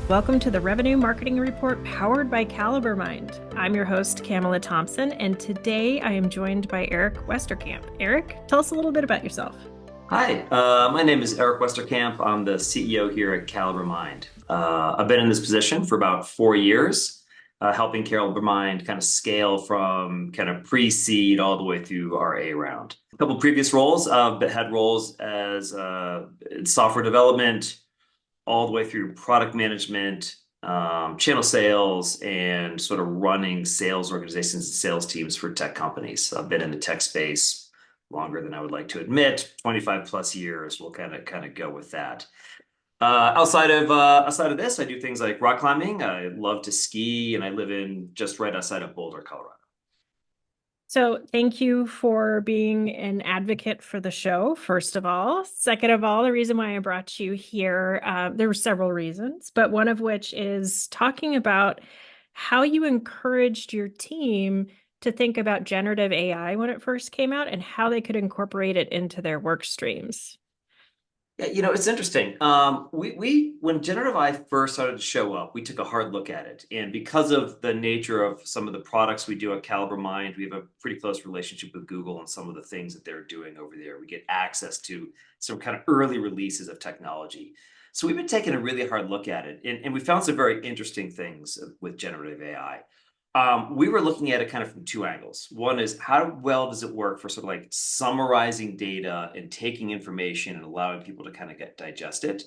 Welcome to the Revenue Marketing Report powered by CaliberMind. I'm your host, Camela Thompson, and today I am joined by Eric Westerkamp. Eric, tell us a little bit about yourself. Hi, my name is Eric Westerkamp. I'm the CEO here at CaliberMind. I've been in this position for about 4 years, helping CaliberMind kind of scale from kind of pre-seed all the way through our A round. A couple previous roles, but had roles as software development, all the way through product management, channel sales, and sort of running sales organizations and sales teams for tech companies. So I've been in the tech space longer than I would like to admit, 25 plus years. We'll kind of go with that. Outside of this, I do things like rock climbing. I love to ski, and I live in just right outside of Boulder, Colorado. So, thank you for being an advocate for the show, first of all. Second of all, the reason why I brought you here, there were several reasons, but one of which is talking about how you encouraged your team to think about generative AI when it first came out and how they could incorporate it into their work streams. Yeah, it's interesting. We when generative AI first started to show up, we took a hard look at it, and because of the nature of some of the products we do at CaliberMind, we have a pretty close relationship with Google and some of the things that they're doing over there. We get access to some kind of early releases of technology. So we've been taking a really hard look at it, and we found some very interesting things with generative AI. We were looking at it kind of from two angles. One is how well does it work for sort of like summarizing data and taking information and allowing people to kind of digest it.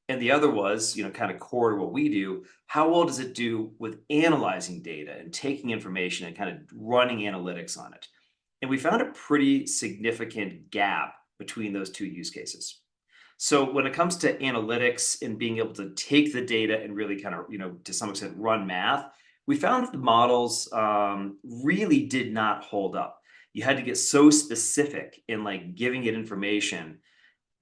And the other was, kind of core to what we do. How well does it do with analyzing data and taking information and kind of running analytics on it? And we found a pretty significant gap between those two use cases. So when it comes to analytics and being able to take the data and really kind of, to some extent run math, we found that the models really did not hold up. You had to get so specific in like giving it information.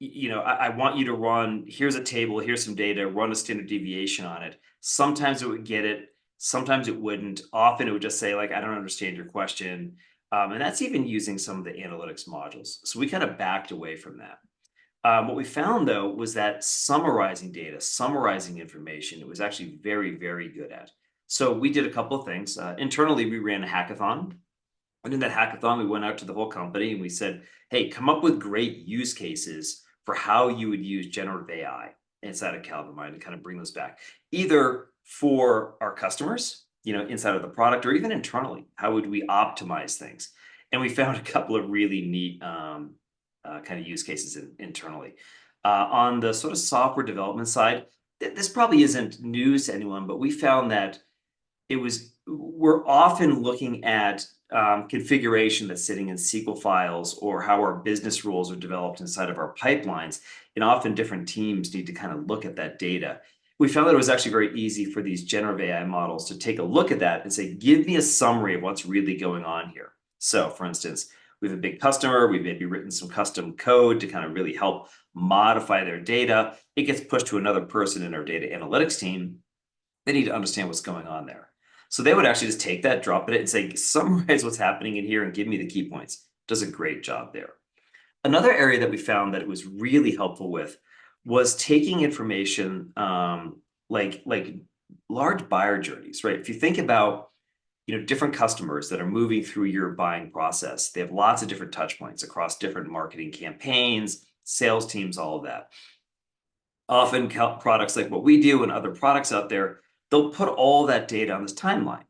I want you to run, here's a table, here's some data, run a standard deviation on it. Sometimes it would get it, sometimes it wouldn't. Often it would just say like, I don't understand your question. And that's even using some of the analytics modules. So we kind of backed away from that. What we found though was that summarizing data, summarizing information, it was actually very, very good at. So we did a couple of things. Internally, we ran a hackathon. And in that hackathon, we went out to the whole company and we said, hey, come up with great use cases for how you would use generative AI inside of CaliberMind and kind of bring those back, either for our customers, inside of the product, or even internally. How would we optimize things? And we found a couple of really neat kind of use cases internally. On the sort of software development side, this probably isn't news to anyone, but we found that we're often looking at configuration that's sitting in SQL files or how our business rules are developed inside of our pipelines. And often different teams need to kind of look at that data. We found that it was actually very easy for these generative AI models to take a look at that and say, give me a summary of what's really going on here. So for instance, we have a big customer, we've maybe written some custom code to kind of really help modify their data. It gets pushed to another person in our data analytics team. They need to understand what's going on there. So they would actually just take that, drop it, and say, summarize what's happening in here and give me the key points. Does a great job there. Another area that we found that it was really helpful with was taking information like large buyer journeys, right? If you think about different customers that are moving through your buying process, they have lots of different touch points across different marketing campaigns, sales teams, all of that. Often products like what we do and other products out there, they'll put all that data on this timeline.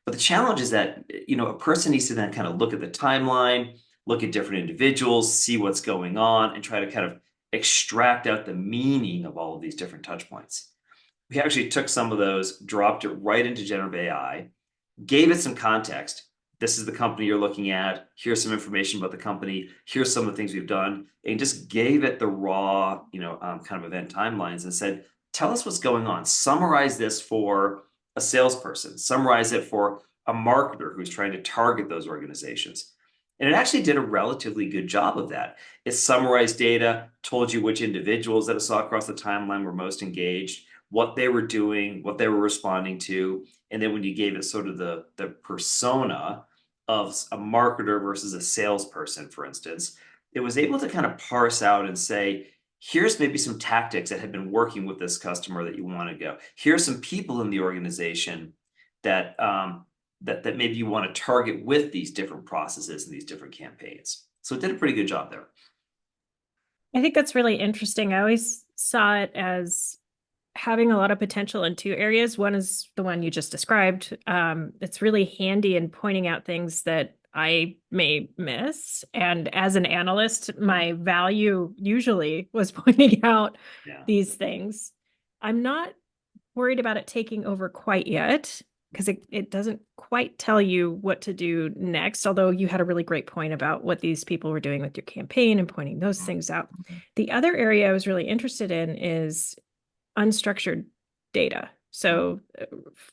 But the challenge is that, a person needs to then kind of look at the timeline, look at different individuals, see what's going on, and try to kind of extract out the meaning of all of these different touch points. We actually took some of those, dropped it right into generative AI, gave it some context. This is the company you're looking at. Here's some information about the company. Here's some of the things we've done, and just gave it the raw, kind of event timelines and said, tell us what's going on. Summarize this for a salesperson. Summarize it for a marketer who's trying to target those organizations. And it actually did a relatively good job of that. It summarized data, told you which individuals that it saw across the timeline were most engaged, what they were doing, what they were responding to. And then when you gave it sort of the persona of a marketer versus a salesperson, for instance, it was able to kind of parse out and say, here's maybe some tactics that have been working with this customer that you want to go. Here's some people in the organization that that maybe you want to target with these different processes and these different campaigns. So it did a pretty good job there. I think that's really interesting. I always saw it as having a lot of potential in two areas. One is the one you just described. It's really handy in pointing out things that I may miss. And as an analyst, my value usually was pointing out Yeah. these things. I'm not worried about it taking over quite yet because it doesn't quite tell you what to do next. Although you had a really great point about what these people were doing with your campaign and pointing those things out. The other area I was really interested in is unstructured data. So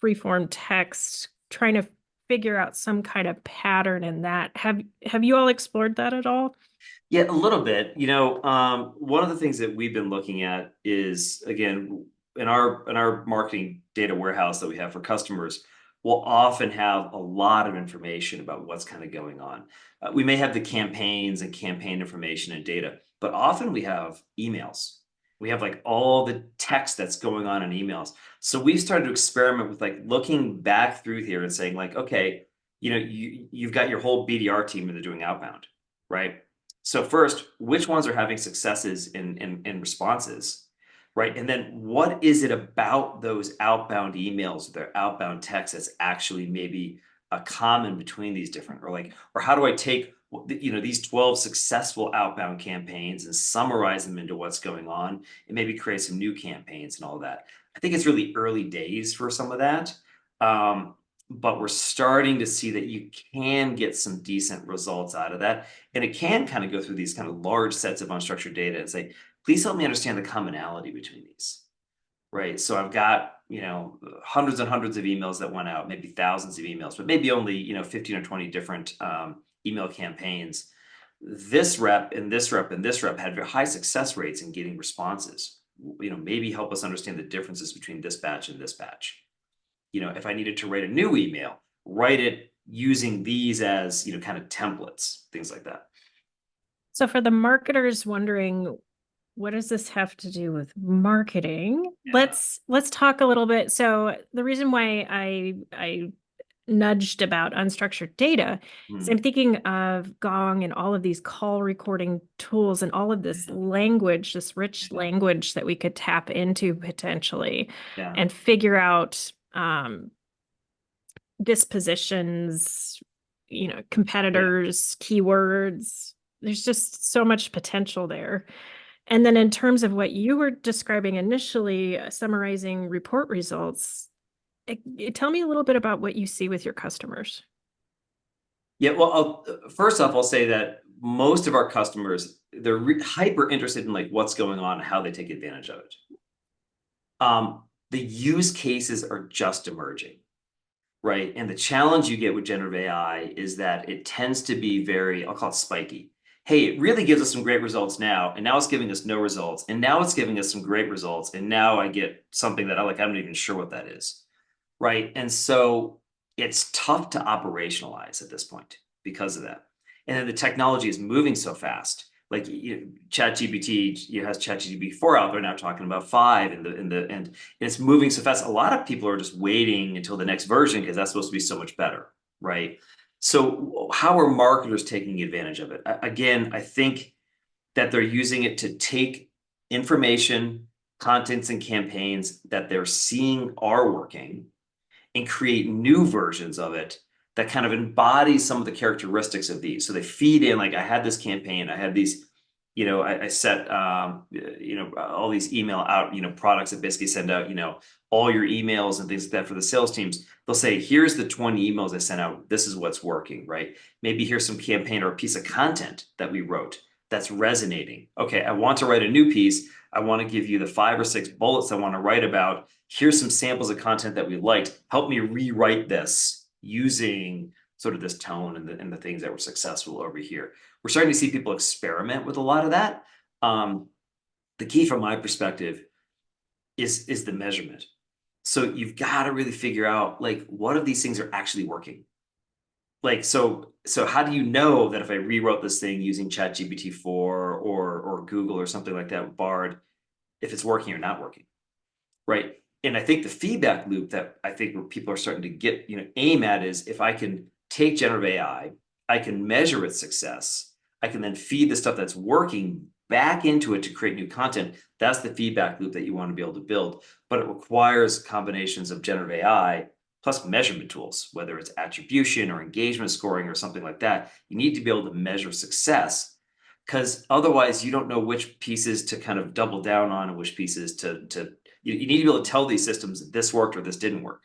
free-form text, trying to figure out some kind of pattern in that. Have you all explored that at all? Yeah, a little bit. One of the things that we've been looking at is, again, in our marketing data warehouse that we have for customers, we'll often have a lot of information about what's kind of going on. We may have the campaigns and campaign information and data, but often we have emails. We have like all the text that's going on in emails. So we've started to experiment with like looking back through here and saying like, okay, you've got your whole BDR team that are doing outbound, right? So first, which ones are having successes in responses, right? And then what is it about those outbound emails, their outbound texts that's actually maybe a common between these different, or how do I take these 12 successful outbound campaigns and summarize them into what's going on and maybe create some new campaigns and all that. I think it's really early days for some of that. But we're starting to see that you can get some decent results out of that. And it can kind of go through these kind of large sets of unstructured data and say, please help me understand the commonality between these, right? So I've got, hundreds and hundreds of emails that went out, maybe thousands of emails, but maybe only, 15 or 20 different email campaigns. This rep and this rep and this rep had very high success rates in getting responses. Maybe help us understand the differences between this batch and this batch. If I needed to write a new email, write it using these as, kind of templates, things like that. So for the marketers wondering, what does this have to do with marketing? Yeah. Let's talk a little bit. So the reason why I nudged about unstructured data is I'm thinking of Gong and all of these call recording tools and all of this language, this rich language that we could tap into potentially Yeah. and figure out dispositions, competitors, keywords. There's just so much potential there. And then in terms of what you were describing initially, summarizing report results, tell me a little bit about what you see with your customers. Yeah, well, first off, I'll say that most of our customers, they're hyper interested in like what's going on and how they take advantage of it. The use cases are just emerging, right? And the challenge you get with generative AI is that it tends to be very, I'll call it spiky. Hey, it really gives us some great results now, and now it's giving us no results, and now it's giving us some great results, and now I get something that I'm not even sure what that is, right? And so it's tough to operationalize at this point because of that. And then the technology is moving so fast. Like ChatGPT, has ChatGPT 4 out there now talking about 5 and it's moving so fast. A lot of people are just waiting until the next version because that's supposed to be so much better, right? So how are marketers taking advantage of it? Again, I think that they're using it to take information, contents, and campaigns that they're seeing are working and create new versions of it that kind of embodies some of the characteristics of these. So they feed in, like, I had this campaign, I had these, I set, all these email out, products that basically send out, all your emails and things like that for the sales teams. They'll say, here's the 20 emails I sent out. This is what's working, right? Maybe here's some campaign or a piece of content that we wrote that's resonating. Okay, I want to write a new piece. I want to give you the 5 or 6 bullets I want to write about. Here's some samples of content that we liked. Help me rewrite this using sort of this tone and the things that were successful over here. We're starting to see people experiment with a lot of that. The key from my perspective is the measurement. So you've got to really figure out, like, what of these things are actually working, like, so how do you know that if I rewrote this thing using ChatGPT 4 or Google or something like that, Bard, if it's working or not working, right? And I think the feedback loop that I think where people are starting to get, aim at is if I can take generative AI, I can measure its success, I can then feed the stuff that's working back into it to create new content. That's the feedback loop that you want to be able to build. But it requires combinations of generative AI plus measurement tools, whether it's attribution or engagement scoring or something like that. You need to be able to measure success because otherwise you don't know which pieces to kind of double down on and which pieces to you need to be able to tell these systems that this worked or this didn't work,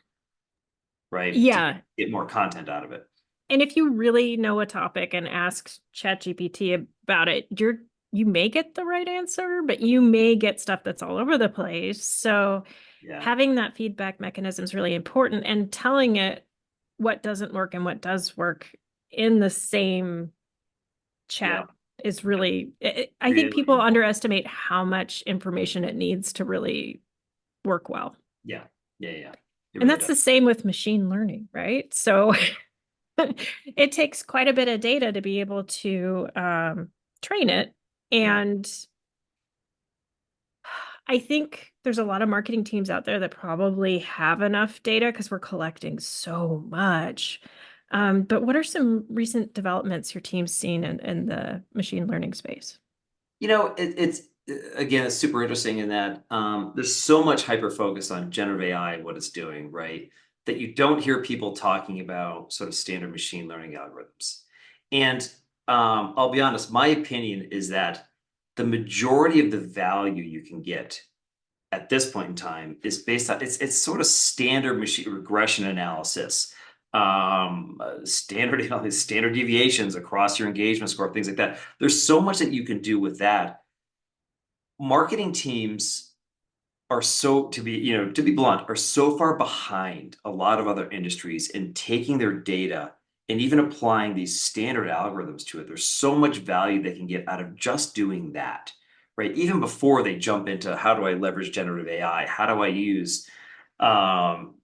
right? To Yeah. get more content out of it. And if you really know a topic and ask ChatGPT about it, you may get the right answer, but you may get stuff that's all over the place. So Yeah. having that feedback mechanism is really important, and telling it what doesn't work and what does work in the same Yeah. chat is really, I think Really people important. underestimate how much information it needs to really work well. Yeah. Yeah. Yeah. It And really that's does. the same with machine learning, right? So it takes quite a bit of data to be able to train it. Yeah. And I think there's a lot of marketing teams out there that probably have enough data because we're collecting so much. But what are some recent developments your team's seen in the machine learning space? It's again, it's super interesting in that there's so much hyper focus on generative AI and what it's doing, right? That you don't hear people talking about sort of standard machine learning algorithms. And I'll be honest, my opinion is that the majority of the value you can get at this point in time is based on it's sort of standard machine regression analysis, standard deviations across your engagement score, things like that. There's so much that you can do with that. Marketing teams are so to be blunt, are so far behind a lot of other industries in taking their data and even applying these standard algorithms to it. There's so much value they can get out of just doing that, right? Even before they jump into how do I leverage generative AI? How do I use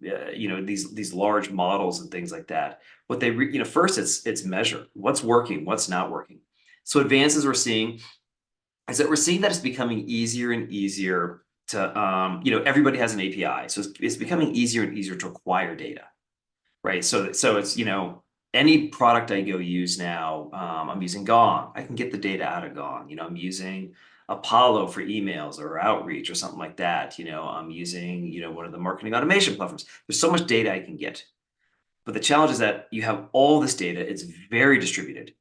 these large models and things like that? What they first it's measure what's working, what's not working. So advances we're seeing is that we're seeing that it's becoming easier and easier to, everybody has an API. So it's becoming easier and easier to acquire data, right? So it's, any product I go use now, I'm using Gong. I can get the data out of Gong. I'm using Apollo for emails or outreach or something like that. I'm using, one of the marketing automation platforms. There's so much data I can get. But the challenge is that you have all this data, it's very distributed.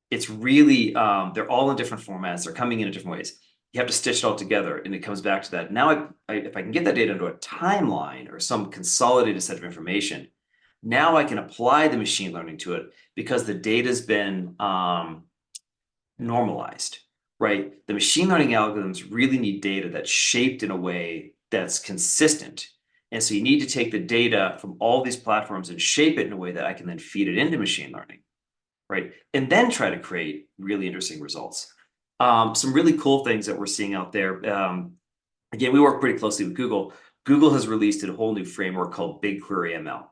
It's really they're all in different formats. They're coming in different ways. You have to stitch it all together, and it comes back to that. Now, if I can get that data into a timeline or some consolidated set of information, now I can apply the machine learning to it because the data's been normalized, right? The machine learning algorithms really need data that's shaped in a way that's consistent. And so you need to take the data from all these platforms and shape it in a way that I can then feed it into machine learning, right? And then try to create really interesting results. Some really cool things that we're seeing out there. Again, we work pretty closely with Google. Google has released a whole new framework called BigQuery ML.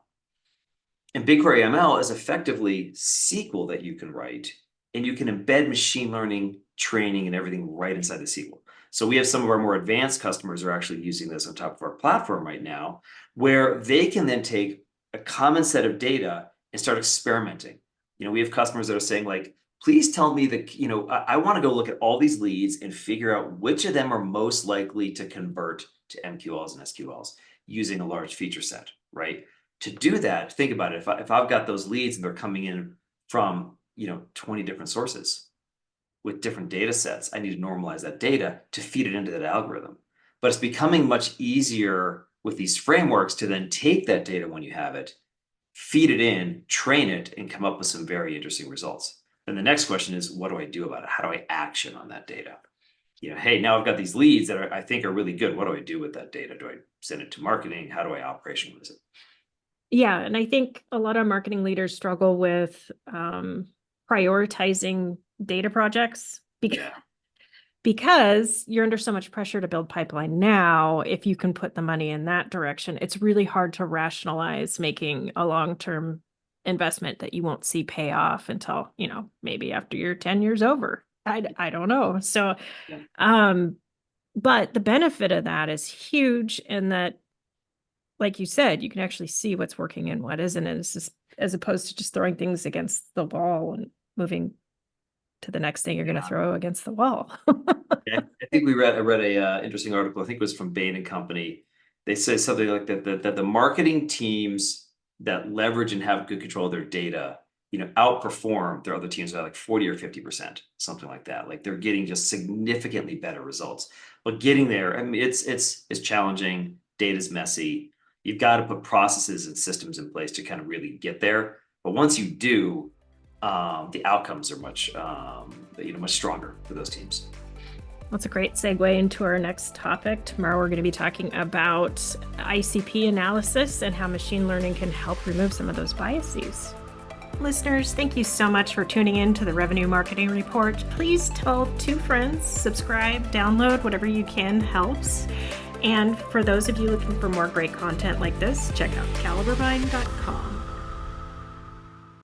And BigQuery ML is effectively SQL that you can write, and you can embed machine learning training and everything right inside the SQL. So we have some of our more advanced customers are actually using this on top of our platform right now, where they can then take a common set of data and start experimenting. We have customers that are saying like, please tell me I want to go look at all these leads and figure out which of them are most likely to convert to MQLs and SQLs using a large feature set, right? To do that, think about it. If I've got those leads and they're coming in from 20 different sources with different data sets, I need to normalize that data to feed it into that algorithm. But it's becoming much easier with these frameworks to then take that data when you have it, feed it in, train it, and come up with some very interesting results. Then the next question is, what do I do about it? How do I action on that data? Hey, now I've got these leads that I think are really good. What do I do with that data? Do I send it to marketing? How do I operationalize it? Yeah, and I think a lot of marketing leaders struggle with prioritizing data projects Yeah. because you're under so much pressure to build pipeline now. If you can put the money in that direction, it's really hard to rationalize making a long-term investment that you won't see pay off until, maybe after your 10 years over. I don't know. So, Yeah. but the benefit of that is huge in that, like you said, you can actually see what's working and what isn't. And it's just, as opposed to just throwing things against the wall and moving to the next thing you're going to throw against the wall. I think I read a interesting article. I think it was from Bain and Company. They say something like that the marketing teams that leverage and have good control of their data, outperform their other teams by like 40 or 50%, something like that. Like they're getting just significantly better results. But getting there, I mean, it's challenging. Data's messy. You've got to put processes and systems in place to kind of really get there. But once you do, the outcomes are much stronger for those teams. That's a great segue into our next topic. Tomorrow, we're going to be talking about ICP analysis and how machine learning can help remove some of those biases. Listeners, thank you so much for tuning in to the Revenue Marketing Report. Please tell 2 friends, subscribe, download, whatever you can helps. And for those of you looking for more great content like this, check out CaliberMind.com.